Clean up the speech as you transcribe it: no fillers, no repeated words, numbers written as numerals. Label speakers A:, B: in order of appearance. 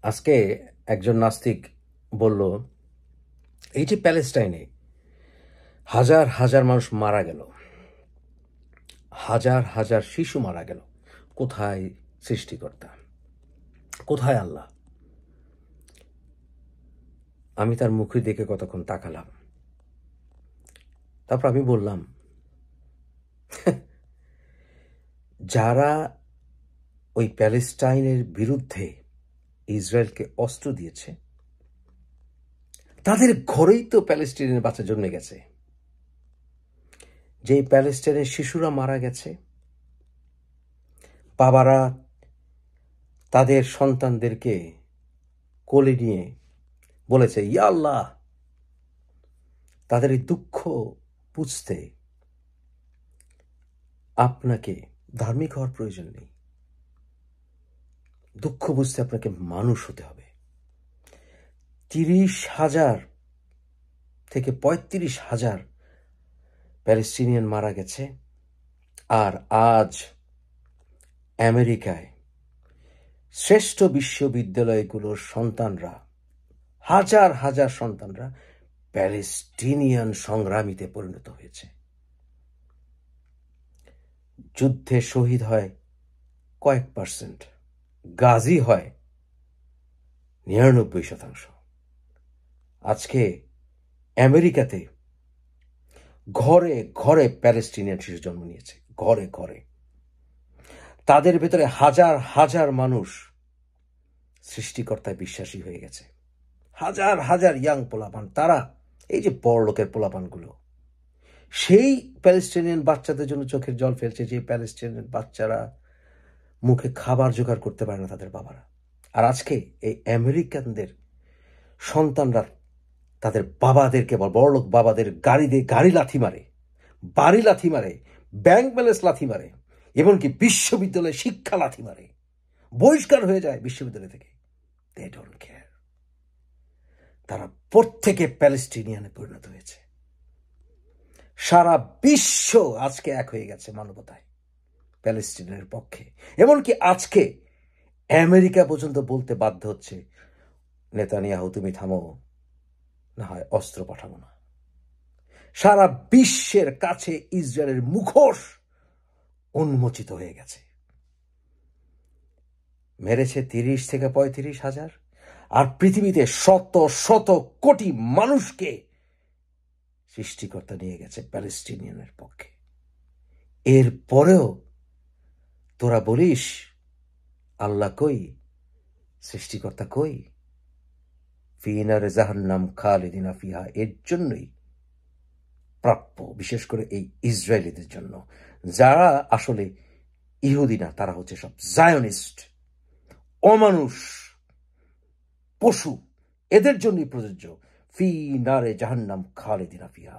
A: আজকে একজন নাস্তিক বলল, এই যে প্যালেস্টাইনে হাজার হাজার মানুষ মারা গেল, হাজার হাজার শিশু মারা গেল, কোথায় সৃষ্টিকর্তা, কোথায় আল্লাহ? আমি তার মুখে দেখে কতক্ষণ তাকালাম। তারপর আমি বললাম, যারা ওই প্যালেস্টাইনের বিরুদ্ধে ইসরায়েলকে অস্ত্র দিয়েছে, তাদের ঘরেই তো প্যালেস্টাইনের বাচ্চা জন্মে গেছে। যে প্যালেস্টাইনের শিশুরা মারা গেছে, বাবারা তাদের সন্তানদেরকে কোলে নিয়ে বলেছে, ইয়া আল্লাহ। তাদের এই দুঃখ বুঝতে আপনাকে ধার্মিক হওয়ার প্রয়োজন নেই, দুঃখ বুঝতে আপনাকে মানুষ হতে হবে। 30,000 থেকে 35,000 প্যালেস্টিনিয়ান মারা গেছে, আর আজ আমেরিকায় শ্রেষ্ঠ বিশ্ববিদ্যালয়গুলোর সন্তানরা, হাজার হাজার সন্তানরা প্যালেস্টিনিয়ান সংগ্রামীতে পরিণত হয়েছে। যুদ্ধে শহীদ হয় কয়েক পার্সেন্ট, গাজী হয় 99%। আজকে আমেরিকাতে ঘরে ঘরে প্যালেস্টিনিয়ান শিশু জন্ম নিয়েছে, ঘরে ঘরে। তাদের ভেতরে হাজার হাজার মানুষ সৃষ্টিকর্তায় বিশ্বাসী হয়ে গেছে। হাজার হাজার ইয়াং পোলাপান, তারা এই যে বড় লোকের পোলাপানগুলো, সেই প্যালেস্টিনিয়ান বাচ্চাদের জন্য চোখের জল ফেলছে, যে প্যালেস্টিনিয়ান বাচ্চারা মুখে খাবার জোগাড় করতে পারে না তাদের বাবারা। আর আজকে এই আমেরিকানদের সন্তানরা তাদের বাবাদেরকে, বড়লোক বাবাদের গাড়ি লাথি মারে, বাড়ি লাথি মারে, ব্যাংক ব্যালেন্স লাথি মারে, এমনকি বিশ্ববিদ্যালয়ে শিক্ষা লাথি মারে, বহিষ্কার হয়ে যায় বিশ্ববিদ্যালয় থেকে। They don't care. তারা প্রত্যেকে প্যালেস্টিনিয়ানে পরিণত হয়েছে। সারা বিশ্ব আজকে এক হয়ে গেছে মানবতায়, প্যালেস্টিনের পক্ষে। এমনকি আজকে আমেরিকা পর্যন্ত বলতে বাধ্য হচ্ছে, নেতানিয়াহু তুমি থামো, না হয় অস্ত্র পাঠাবো না। সারা বিশ্বের কাছে ইসরায়েলের মুখোশ উন্মোচিত হয়ে গেছে। মেরেছে 30 থেকে 35,000, আর পৃথিবীতে শত শত কোটি মানুষকে সৃষ্টিকর্তা নিয়ে গেছে প্যালেস্টিনিয়ানের পক্ষে। এরপরেও তোরা বলিস আল্লাহ কই, সৃষ্টিকর্তা কই? ফি নারে জাহান্নাম খালিদিনা ফিহা, এর জন্যই প্রাপ্য, বিশেষ করে এই ইসরায়েলিদের জন্য। যারা আসলে ইহুদি না, তারা হচ্ছে সব জায়নিস্ট, অমানুষ, পশু, এদের জন্যই প্রযোজ্য ফি নারে জাহান্নাম খালিদিনা ফিহা।